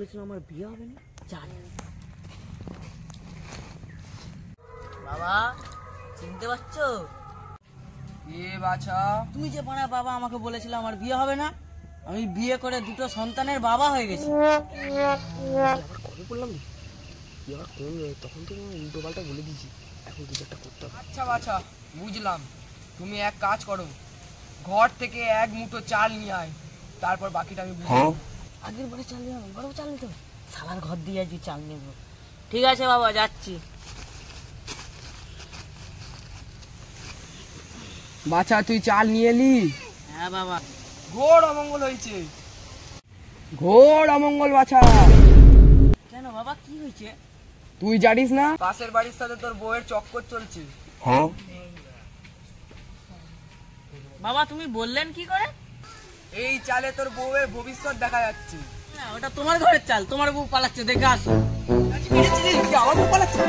বলেছিল আমার বিয়ে হবে না, জানি। বাবা চিনতে পারছো? এ বাছা, তুমি যে বাড়া বাবা আমাকে বলেছিল আমার বিয়ে হবে না, আমি বিয়ে করে দুটো সন্তানের বাবা হয়ে গেছি। কবে বললাম তুই আবার কোন তখন তো উল্টো পাল্টা বলে দিয়েছি, এখন কিছু একটা করতে হবে। আচ্ছা বাছা বুঝলাম, তুমি এক কাজ করো, ঘর থেকে এক মুঠো চাল নিয়ে আয়, তারপর বাকিটা আমি বুঝবো। আগের বারে চাল নিয়ে এবারও চাল নিতে হবে? শালার ঘর দিয়ে আজ চাল নেব। ঠিক আছে বাবা, যাচ্ছি। বাছা তুই চাল নিয়ে এলি? হ্যাঁ বাবা। ঘোর অমঙ্গল হয়েছে, ঘোর অমঙ্গল বাছা। কেন বাবা, কি হয়েছে? তুই জানিস না পাশের বাড়ির সাথে তোর বউয়ের চক্কর চলছে? বাবা তুমি বললেন কি করে? এই চালে তোর বউয়ের ভবিষ্যৎ দেখা যাচ্ছে। না, ওটা তোমার ঘরের চাল, তোমার বউ পালাচ্ছে, দেখে আসো। আমার বউ পালাচ্ছে?